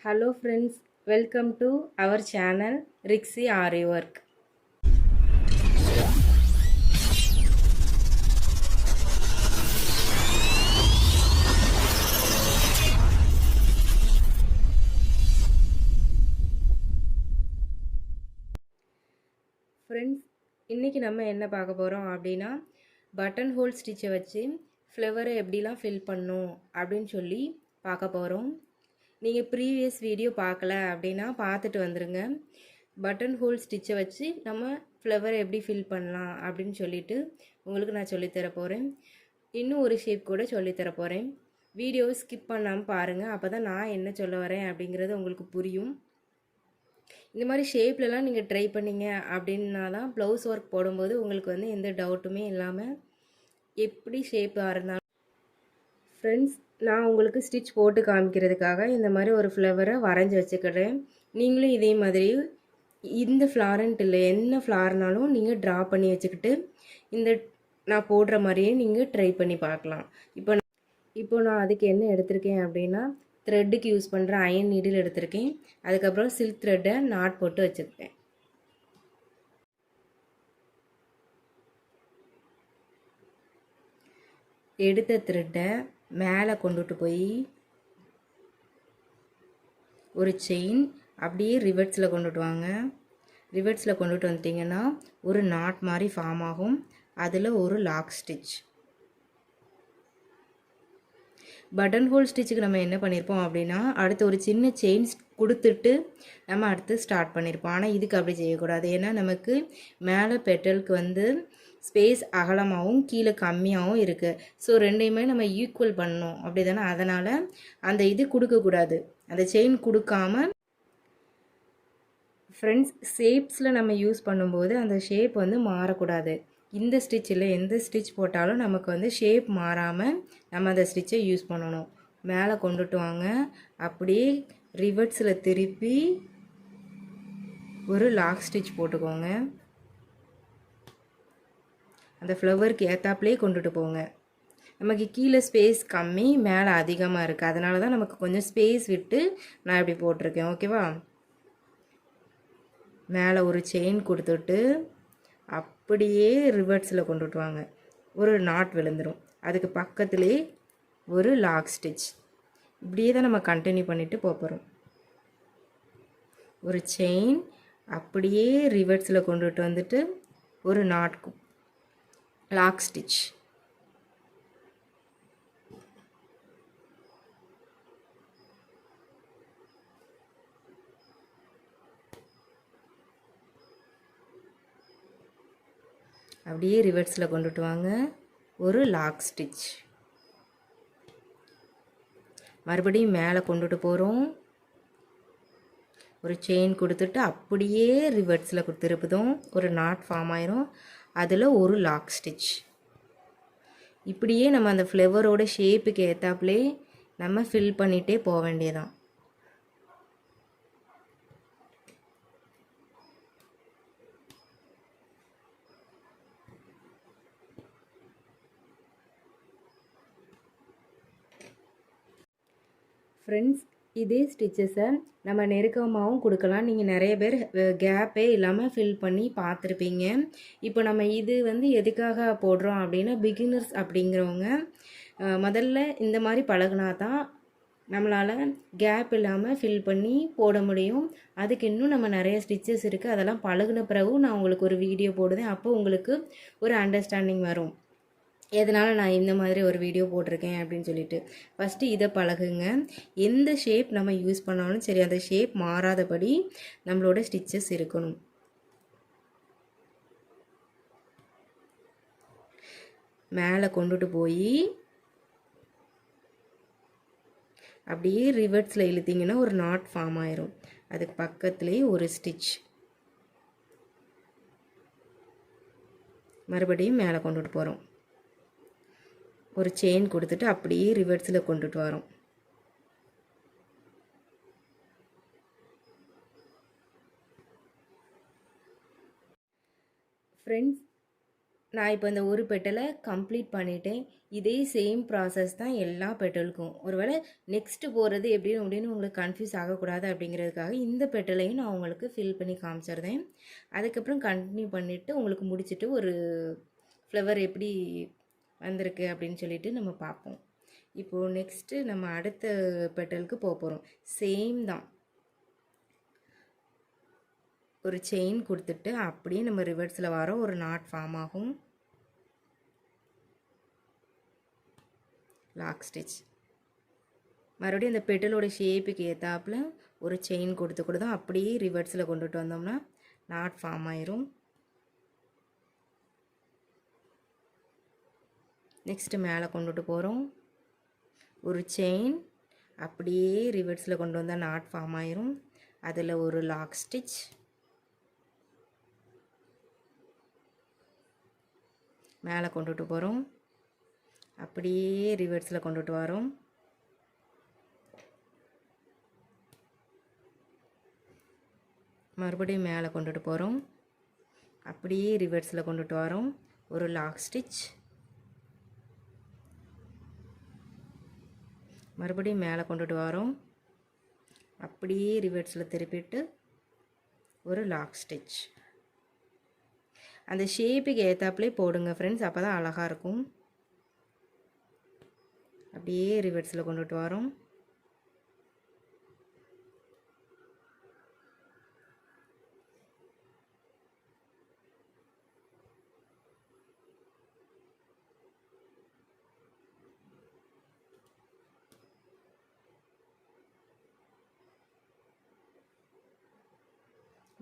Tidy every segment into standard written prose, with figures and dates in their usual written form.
Hello friends, welcome to our channel Rixi Ari Work. Friends, இன்னைக்கு நம்ம என்ன பார்க்க போறோம் அப்படினா பட்டன் ஹோல் ஸ்டிட்சை வச்சு ஃப்ளவரை எப்படிலாம் ஃபில் பண்ணணும் அப்படின்னு சொல்லி பார்க்க போறோம். நீங்க ப்ரீவியஸ் வீடியோ பார்க்கல அப்படினா பார்த்துட்டு வந்துருங்க. பட்டன் ஹோல் ஸ்டிட்சை வச்சு நம்ம ஃப்ளவரை எப்படி ஃபில் பண்ணலாம் அப்படின்னு சொல்லிட்டு உங்களுக்கு நான் சொல்லி தர போறேன். இன்னும் ஒரு ஷேப் கூட சொல்லி தர போறேன். வீடியோவை ஸ்கிப் பண்ணாமல் பாருங்கள், அப்போ தான் நான் என்ன சொல்ல வரேன் அப்படிங்கிறது உங்களுக்கு புரியும். இந்த மாதிரி ஷேப்லலாம் நீங்கள் ட்ரை பண்ணிங்க அப்படின்னா தான் ப்ளவுஸ் ஒர்க் போடும்போது உங்களுக்கு வந்து எந்த டவுட்டுமே இல்லாமல் எப்படி ஷேப்பாக இருந்தாலும். ஃப்ரெண்ட்ஸ், நான் உங்களுக்கு ஸ்டிச் போட்டு காமிக்கிறதுக்காக இந்த மாதிரி ஒரு ஃப்ளவரை வரைஞ்சி வச்சுக்கிறேன். நீங்களும் இதே மாதிரி இந்த ஃப்ளாரண்ட் இல்லை என்ன ஃப்ளார்னாலும் நீங்கள் ட்ரா பண்ணி வச்சுக்கிட்டு இந்த நான் போடுற மாதிரியே நீங்கள் ட்ரை பண்ணி பார்க்கலாம். இப்போ நான் அதுக்கு என்ன எடுத்திருக்கேன் அப்படின்னா த்ரெட்டுக்கு யூஸ் பண்ணுற அயன் நீடில் எடுத்திருக்கேன். அதுக்கப்புறம் சில்க் த்ரெட்டை நாட் போட்டு வச்சுருக்கேன். எடுத்த த்ரெட்டை மேலே கொண்டுட்டு போய் ஒரு செயின் அப்படியே ரிவர்ஸில் கொண்டுட்டு வாங்க. ரிவர்ஸில் கொண்டுட்டு வந்துட்டிங்கன்னா ஒரு நாட் மாதிரி ஃபார்ம் ஆகும். அதில் ஒரு லாக் ஸ்டிச். பட்டன் ஹோல் ஸ்டிச்சுக்கு நம்ம என்ன பண்ணியிருப்போம் அப்படின்னா அடுத்து ஒரு சின்ன செயின் கொடுத்துட்டு நம்ம அடுத்து ஸ்டார்ட் பண்ணியிருப்போம். ஆனால் இதுக்கு அப்படி செய்யக்கூடாது. ஏன்னா நமக்கு மேலே பெட்டலுக்கு வந்து ஸ்பேஸ் அகலமாகவும் கீழே கம்மியாகவும் இருக்குது. ஸோ ரெண்டையுமே நம்ம ஈக்குவல் பண்ணணும் அப்படி தானே. அதனால் அந்த இது கொடுக்கக்கூடாது, அந்த செயின் கொடுக்காம. ஃப்ரெண்ட்ஸ், ஷேப்ஸில் நம்ம யூஸ் பண்ணும்போது அந்த ஷேப் வந்து மாறக்கூடாது. இந்த ஸ்டிச்சில் எந்த ஸ்டிச் போட்டாலும் நமக்கு வந்து ஷேப் மாறாமல் நம்ம அந்த ஸ்டிச்சை யூஸ் பண்ணணும். மேலே கொண்டுட்டு வாங்க, அப்படியே ரிவர்ஸில் திருப்பி ஒரு லாக் ஸ்டிச் போட்டுக்கோங்க. அந்த ஃப்ளவருக்கு ஏற்றாப்புலேயே கொண்டுட்டு போங்க. நமக்கு கீழே ஸ்பேஸ் கம்மி, மேலே அதிகமாக இருக்குது. அதனால தான் நமக்கு கொஞ்சம் ஸ்பேஸ் விட்டு நான் இப்படி போட்டிருக்கேன். ஓகேவா? மேலே ஒரு செயின் கொடுத்துட்டு அப்படியே ரிவர்ஸில் கொண்டுட்டு வாங்க. ஒரு நாட் விழுந்துடும். அதுக்கு பக்கத்துலேயே ஒரு லாக் ஸ்டிச். இப்படியே தான் நம்ம கண்டினியூ பண்ணிவிட்டு போகிறோம். ஒரு செயின் அப்படியே ரிவர்ஸில் கொண்டுட்டு வந்துட்டு ஒரு நாட் லாக் ஸ்டிச். அப்படியே ரிவர்ஸில் கொண்டுட்டு வாங்க, ஒரு லாக் ஸ்டிச். மறுபடியும் மேலே கொண்டுட்டு போகிறோம். ஒரு செயின் கொடுத்துட்டு அப்படியே ரிவர்ஸில் திருப்புதும் ஒரு நாட் ஃபார்ம் ஆயிரும். அதில் ஒரு லாக் ஸ்டிச். இப்படியே நம்ம அந்த ஃப்ளவரோட ஷேப்புக்கு ஏற்றாப்புலே நம்ம ஃபில் பண்ணிகிட்டே போக வேண்டியதான். ஃப்ரெண்ட்ஸ், இதே ஸ்டிச்சஸை நம்ம நெருக்கமாகவும் கொடுக்கலாம். நீங்கள் நிறைய பேர் கேப்பே இல்லாமல் ஃபில் பண்ணி பார்த்துருப்பீங்க. இப்போ நம்ம இது வந்து எதுக்காக போடுறோம் அப்படின்னா பிகினர்ஸ் அப்படிங்கிறவங்க முதல்ல இந்த மாதிரி பழகுனா தான் நம்மளால் கேப் இல்லாமல் ஃபில் பண்ணி போட முடியும். அதுக்கு இன்னும் நம்ம நிறைய ஸ்டிச்சஸ் இருக்குது. அதெல்லாம் பழகுன பிறகு நான் உங்களுக்கு ஒரு வீடியோ போடுவேன். அப்போ உங்களுக்கு ஒரு அண்டர்ஸ்டாண்டிங் வரும் எதனால் நான் இந்த மாதிரி ஒரு வீடியோ போட்டிருக்கேன் அப்படின்னு சொல்லிட்டு. ஃபஸ்ட்டு இதை பழகுங்க. எந்த ஷேப் நம்ம யூஸ் பண்ணாலும் சரி, அந்த ஷேப் மாறாதபடி நம்மளோட ஸ்டிச்சஸ் இருக்கணும். மேலே கொண்டுட்டு போய் அப்படியே ரிவர்ஸில் இழுத்திங்கன்னா ஒரு நாட் ஃபார்ம் ஆயிரும். அதுக்கு பக்கத்துலேயே ஒரு ஸ்டிச். மறுபடியும் மேலே கொண்டுட்டு போகிறோம். ஒரு செயின் கொடுத்துட்டு அப்படியே ரிவர்ஸில் கொண்டுட்டு வரோம். ஃப்ரெண்ட்ஸ், நான் இப்போ இந்த ஒரு பெட்டலை கம்ப்ளீட் பண்ணிட்டேன். இதே சேம் ப்ராசஸ் தான் எல்லா பெட்டலுக்கும். ஒருவேளை நெக்ஸ்ட்டு போகிறது அப்படின்னு உங்களுக்கு கன்ஃப்யூஸ் ஆகக்கூடாது அப்படிங்கிறதுக்காக இந்த பெட்டலையும் நான் உங்களுக்கு ஃபில் பண்ணி காமிச்சிருந்தேன். அதுக்கப்புறம் கண்டினியூ பண்ணிவிட்டு உங்களுக்கு முடிச்சுட்டு ஒரு ஃப்ளவர் எப்படி வந்திருக்கு அப்படின்னு சொல்லிட்டு நம்ம பார்ப்போம். இப்போது நெக்ஸ்ட்டு நம்ம அடுத்த பெட்டலுக்கு போகிறோம். சேம் தான், ஒரு செயின் கொடுத்துட்டு அப்படியே நம்ம ரிவர்ஸில் வரோம். ஒரு நாட் ஃபார்ம் ஆகும். Lock stitch. மறுபடியும் அந்த பெட்டலோட ஷேப்புக்கு ஏற்றாப்புல ஒரு செயின் கொடுத்து தான் அப்படியே ரிவர்ஸில் கொண்டுட்டு வந்தோம்னா நாட் ஃபார்ம் ஆயிரும். நெக்ஸ்ட்டு மேலே கொண்டுட்டு போகிறோம். ஒரு செயின் அப்படியே ரிவர்ஸில் கொண்டு வந்தால் நாட் ஃபார்ம் ஆயிரும். அதில் ஒரு லாக் ஸ்டிச். மேலே கொண்டுட்டு போகிறோம். அப்படியே ரிவர்ஸில் கொண்டுட்டு வரோம். மறுபடியும் மேலே கொண்டுட்டு போகிறோம். அப்படியே ரிவர்ஸில் கொண்டுட்டு வரோம். ஒரு லாக் ஸ்டிச். மறுபடியும் மேலே கொண்டுட்டு வரோம். அப்படியே ரிவர்ஸில் திருப்பிட்டு ஒரு லாக் ஸ்டிச். அந்த ஷேப்புக்கு ஏற்றாப்புலே போடுங்க ஃப்ரெண்ட்ஸ், அப்போ தான் அழகாக இருக்கும். அப்படியே ரிவர்ஸில் கொண்டுட்டு வரோம்.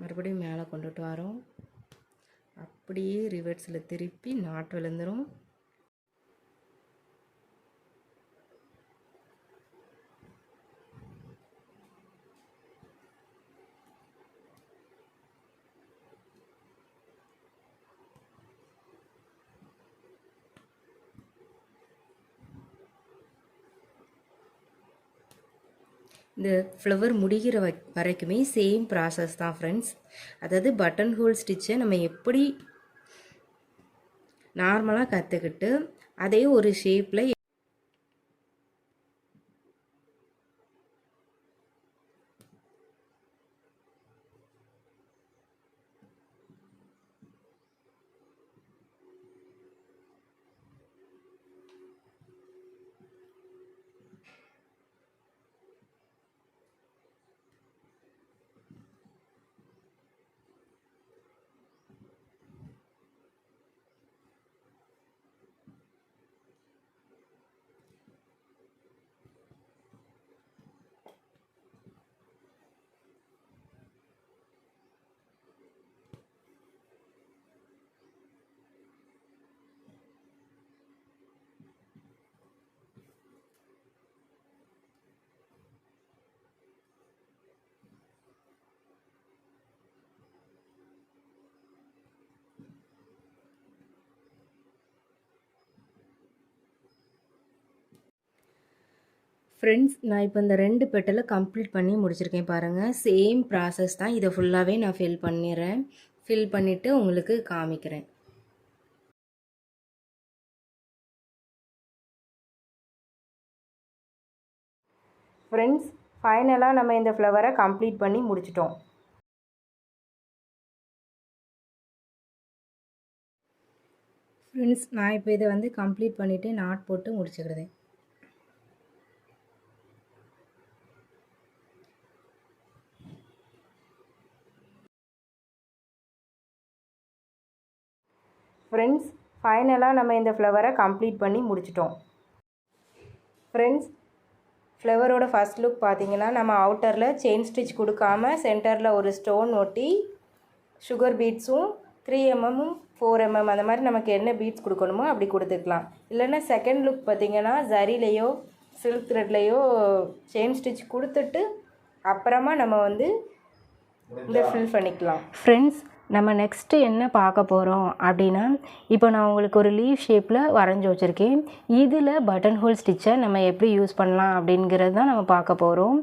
மறுபடியும் மேலே கொண்டுட்டு வரோம். அப்படியே ரிவர்ஸில் திருப்பி நாட் விழுந்துடும். இந்த ஃப்ளவர் முடிகிற வரைக்குமே சேம் ப்ராசஸ் தான் ஃப்ரெண்ட்ஸ். அதாவது பட்டன் ஹோல் ஸ்டிச்சை நம்ம எப்படி நார்மலாக கற்றுக்கிட்டு அதே ஒரு ஷேப்பில் ஃப்ரெண்ட்ஸ், நான் இப்போ இந்த 2 பெட்டலை கம்ப்ளீட் பண்ணி முடிச்சிருக்கேன் பாருங்கள். சேம் ப்ராசஸ் தான். இதை ஃபுல்லாகவே நான் ஃபில் பண்ணிடுறேன். ஃபில் பண்ணிவிட்டு உங்களுக்கு காமிக்கிறேன். ஃப்ரெண்ட்ஸ், ஃபைனலாக நம்ம இந்த ஃப்ளவரை கம்ப்ளீட் பண்ணி முடிச்சிட்டோம். ஃப்ரெண்ட்ஸ், நான் இப்போ இதை வந்து கம்ப்ளீட் பண்ணிவிட்டு நாட் போட்டு முடிச்சுக்கிறேன். ஃப்ரெண்ட்ஸ், ஃபைனலாக நம்ம இந்த ஃப்ளவரை கம்ப்ளீட் பண்ணி முடிச்சிட்டோம். ஃப்ரெண்ட்ஸ், ஃப்ளவரோட ஃபஸ்ட் லுக் பார்த்தீங்கன்னா நம்ம அவுட்டரில் செயின் ஸ்டிச் கொடுக்காம சென்டரில் ஒரு ஸ்டோன் ஒட்டி சுகர் பீட்ஸும் 3 mm 4 mm அந்த மாதிரி நமக்கு என்ன பீட்ஸ் கொடுக்கணுமோ அப்படி கொடுத்துக்கலாம். இல்லைன்னா செகண்ட் லுக் பார்த்திங்கன்னா ஜரிலையோ சில்க் த்ரெட்லேயோ செயின் ஸ்டிச் கொடுத்துட்டு அப்புறமா நம்ம வந்து இந்த ஃபில் பண்ணிக்கலாம். ஃப்ரெண்ட்ஸ், நம்ம நெக்ஸ்ட்டு என்ன பார்க்க போகிறோம் அப்படின்னா, இப்போ நான் உங்களுக்கு ஒரு லீவ் ஷேப்பில் வரைஞ்சி வச்சுருக்கேன். இதில் பட்டன் ஹோல் ஸ்டிச்சை நம்ம எப்படி யூஸ் பண்ணலாம் அப்படிங்கிறது தான் நம்ம பார்க்க போகிறோம்.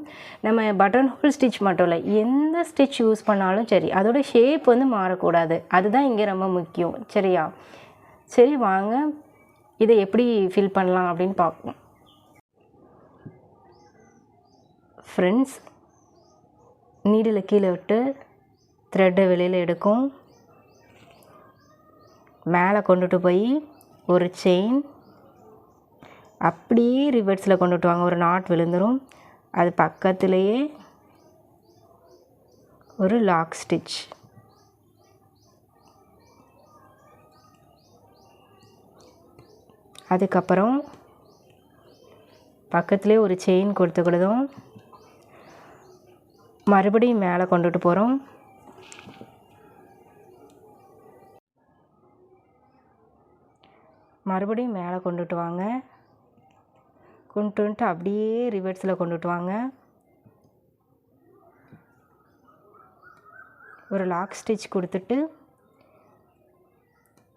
நம்ம பட்டன் ஹோல் ஸ்டிச் மட்டும் இல்லை, எந்த ஸ்டிச் யூஸ் பண்ணாலும் சரி, அதோட ஷேப் வந்து மாறக்கூடாது. அதுதான் இங்கே ரொம்ப முக்கியம். சரியா? சரி வாங்க இதை எப்படி ஃபில் பண்ணலாம் அப்படின்னு பார்ப்போம். ஃப்ரெண்ட்ஸ், நீடில் கீழே விட்டு த்ரெட்டை வெளியில் எடுக்கும், மேலே கொண்டுட்டு போய் ஒரு செயின் அப்படியே ரிவர்ஸில் கொண்டுட்டு வாங்க. ஒரு நாட் விழுந்துடும். அது பக்கத்துலேயே ஒரு லாக் ஸ்டிச். அதுக்கப்புறம் பக்கத்துலேயே ஒரு செயின் கொடுத்துக்கிடுதும் மறுபடியும் மேலே கொண்டுட்டு போகிறோம். மறுபடியும் மேலே கொண்டுட்டு வாங்க. கொண்டு வந்துட்டு அப்படியே ரிவர்ஸில் கொண்டுட்டு வாங்க. ஒரு லாக் ஸ்டிச் கொடுத்துட்டு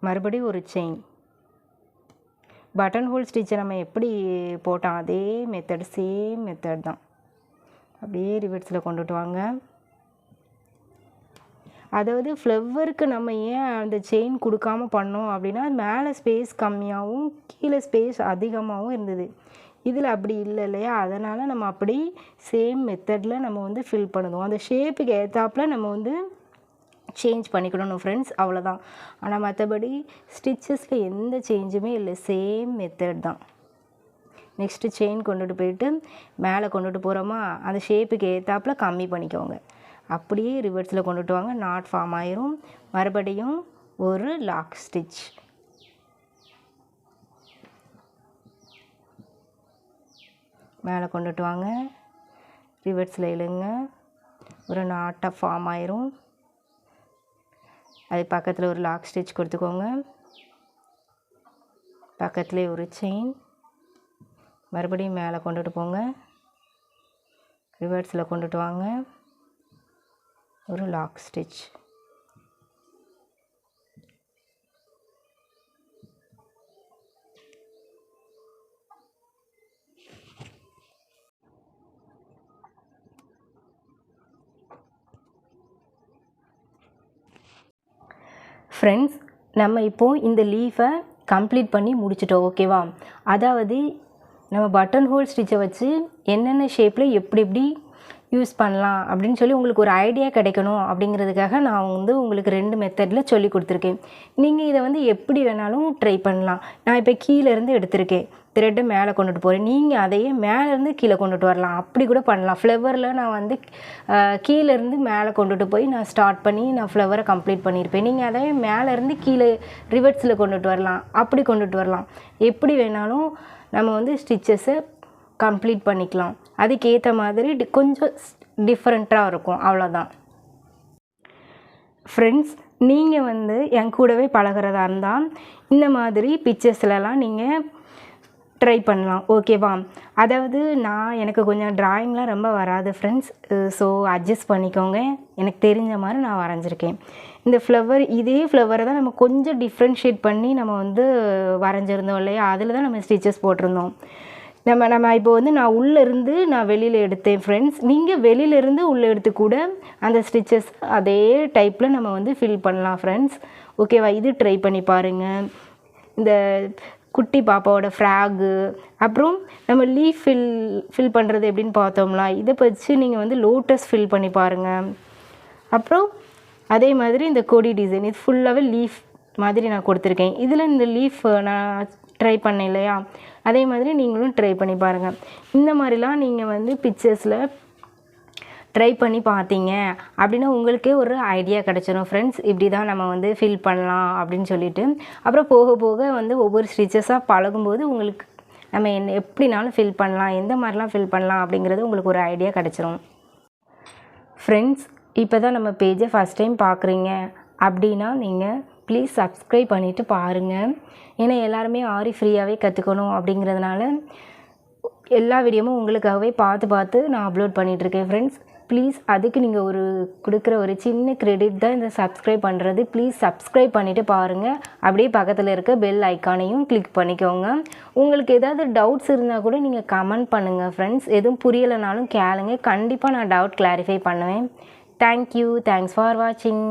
மறுபடியும் ஒரு செயின். பட்டன் ஹோல் ஸ்டிச்சை நம்ம எப்படி போட்டோம் அதே மெத்தட், சேம் மெத்தட் தான். அப்படியே ரிவர்ஸில் கொண்டுட்டு வாங்க. அதாவது ஃப்ளவருக்கு நம்ம ஏன் அந்த செயின் கொடுக்காம பண்ணோம் அப்படின்னா, மேலே ஸ்பேஸ் கம்மியாகவும் கீழே ஸ்பேஸ் அதிகமாகவும் இருந்தது. இதில் அப்படி இல்லை இல்லையா? அதனால் நம்ம அப்படி சேம் மெத்தடில் நம்ம வந்து ஃபில் பண்ணுவோம். அந்த ஷேப்புக்கு ஏற்றாப்புல நம்ம வந்து சேஞ்ச் பண்ணிக்கணும் ஃப்ரெண்ட்ஸ், அவ்வளோதான். ஆனால் மற்றபடி ஸ்டிச்சஸில் எந்த சேஞ்சுமே இல்லை, சேம் மெத்தட் தான். நெக்ஸ்ட்டு செயின் கொண்டுட்டு போயிட்டு மேலே கொண்டுட்டு போகிறோமா, அந்த ஷேப்புக்கு ஏற்றாப்புல கம்மி பண்ணிக்கோங்க. அப்படியே ரிவர்ஸில் கொண்டுட்டு வாங்க. நாட் ஃபார்ம் ஆயிரும். மறுபடியும் ஒரு லாக் ஸ்டிச். மேலே கொண்டுட்டு வாங்க. ரிவர்ஸில் இழுங்க. ஒரு நாட்டை ஃபார்ம் ஆயிரும். அது பக்கத்தில் ஒரு லாக் ஸ்டிச் கொடுத்துக்கோங்க. பக்கத்துலேயே ஒரு செயின். மறுபடியும் மேலே கொண்டுட்டு போங்க. ரிவர்ஸில் கொண்டுட்டு வாங்க. ஒரு லாக் ஸ்டிச். ஃப்ரெண்ட்ஸ், நம்ம இப்போது இந்த லீஃபை கம்ப்ளீட் பண்ணி முடிச்சிட்டோம், ஓகேவா? அதாவது நம்ம பட்டன் ஹோல் ஸ்டிச்சை வச்சு என்னென்ன ஷேப்பில் எப்படி எப்படி யூஸ் பண்ணலாம் அப்படின்னு சொல்லி உங்களுக்கு ஒரு ஐடியா கிடைக்கணும் அப்படிங்கிறதுக்காக நான் வந்து உங்களுக்கு 2 மெத்தடில் சொல்லி கொடுத்துருக்கேன். நீங்கள் இதை வந்து எப்படி வேணாலும் ட்ரை பண்ணலாம். நான் இப்போ கீழேருந்து எடுத்திருக்கேன், த்ரெட்டை மேலே கொண்டுட்டு போகிறேன். நீங்கள் அதையே மேலேருந்து கீழே கொண்டுட்டு வரலாம், அப்படி கூட பண்ணலாம். ஃப்ளவரில் நான் வந்து கீழேருந்து மேலே கொண்டுட்டு போய் நான் ஸ்டார்ட் பண்ணி நான் ஃப்ளவரை கம்ப்ளீட் பண்ணியிருப்பேன். நீங்கள் அதையே மேலேருந்து கீழே ரிவர்ஸில் கொண்டுட்டு வரலாம், அப்படி கொண்டுட்டு வரலாம். எப்படி வேணாலும் நம்ம வந்து ஸ்டிச்சஸை கம்ப்ளீட் பண்ணிக்கலாம். அதுக்கேற்ற மாதிரி கொஞ்சம் டிஃப்ரெண்ட்டாக இருக்கும், அவ்வளோதான். ஃப்ரெண்ட்ஸ், நீங்கள் வந்து என் கூடவே பழகிறதா இருந்தால் இந்த மாதிரி பிக்சர்ஸ்லலாம் நீங்கள் ட்ரை பண்ணலாம், ஓகேவா? அதாவது எனக்கு கொஞ்சம் ட்ராயிங்லாம் ரொம்ப வராது ஃப்ரெண்ட்ஸ், ஸோ அட்ஜஸ்ட் பண்ணிக்கோங்க. எனக்கு தெரிஞ்ச மாதிரி நான் வரைஞ்சிருக்கேன். இந்த ஃப்ளவர், இதே ஃப்ளவரை தான் நம்ம கொஞ்சம் டிஃப்ரென்ஷியேட் பண்ணி நம்ம வந்து வரைஞ்சிருந்தோம் இல்லையா? அதில் தான் நம்ம ஸ்டிச்சஸ் போட்டிருந்தோம். நம்ம இப்போ வந்து நான் உள்ளேருந்து நான் வெளியில் எடுத்தேன் ஃப்ரெண்ட்ஸ். நீங்கள் வெளியிலேருந்து உள்ளே எடுத்து கூட அந்த ஸ்டிச்சஸ் அதே டைப்பில் நம்ம வந்து ஃபில் பண்ணலாம் ஃப்ரெண்ட்ஸ், ஓகேவா? இது ட்ரை பண்ணி பாருங்கள். இந்த குட்டி பாப்பாவோட ஃப்ராகு, அப்புறம் நம்ம லீஃப் ஃபில் பண்ணுறது எப்படின்னு பார்த்தோம்லாம், இதை வச்சு நீங்கள் வந்து லோட்டஸ் ஃபில் பண்ணி பாருங்கள். அப்புறம் அதே மாதிரி இந்த கொடி டிசைன், இது ஃபுல்லாகவே லீஃப் மாதிரி நான் கொடுத்துருக்கேன். இதில் இந்த லீஃப் நான் ட்ரை பண்ணேன் இல்லையா? அதே மாதிரி நீங்களும் ட்ரை பண்ணி பாருங்கள். இந்த மாதிரிலாம் நீங்கள் வந்து பிக்சர்ஸில் ட்ரை பண்ணி பார்த்தீங்க அப்படின்னா உங்களுக்கே ஒரு ஐடியா கிடச்சிடும் ஃப்ரெண்ட்ஸ். இப்படி தான் நம்ம வந்து ஃபில் பண்ணலாம் அப்படின்னு சொல்லிட்டு. அப்புறம் போக போக வந்து ஒவ்வொரு ஸ்டிச்சஸாக பழகும்போது உங்களுக்கு நம்ம எப்படினாலும் ஃபில் பண்ணலாம், எந்த மாதிரிலாம் ஃபில் பண்ணலாம் அப்படிங்கிறது உங்களுக்கு ஒரு ஐடியா கிடச்சிரும். ஃப்ரெண்ட்ஸ், இப்போ தான் நம்ம பேஜை ஃபஸ்ட் டைம் பார்க்குறீங்க அப்படின்னா நீங்கள் ப்ளீஸ் சப்ஸ்கிரைப் பண்ணிவிட்டு பாருங்கள். ஏன்னா எல்லாருமே ஆரி ஃப்ரீயாகவே கற்றுக்கணும் அப்படிங்கிறதுனால எல்லா வீடியோவும் உங்களுக்காகவே பார்த்து நான் அப்லோட் பண்ணிகிட்ருக்கேன் ஃப்ரெண்ட்ஸ். ப்ளீஸ் அதுக்கு நீங்கள் கொடுக்குற ஒரு சின்ன க்ரெடிட் தான் இந்த சப்ஸ்கிரைப் பண்ணுறது. ப்ளீஸ் சப்ஸ்கிரைப் பண்ணிவிட்டு பாருங்கள். அப்படியே பக்கத்தில் இருக்க பெல் ஐக்கானையும் கிளிக் பண்ணிக்கோங்க. உங்களுக்கு ஏதாவது டவுட்ஸ் இருந்தால் கூட நீங்கள் கமெண்ட் பண்ணுங்கள் ஃப்ரெண்ட்ஸ். எதுவும் புரியலைனாலும் கேளுங்க, கண்டிப்பாக நான் டவுட் கிளாரிஃபை பண்ணுவேன். தேங்க்யூ, தேங்க்ஸ் ஃபார் வாட்சிங்.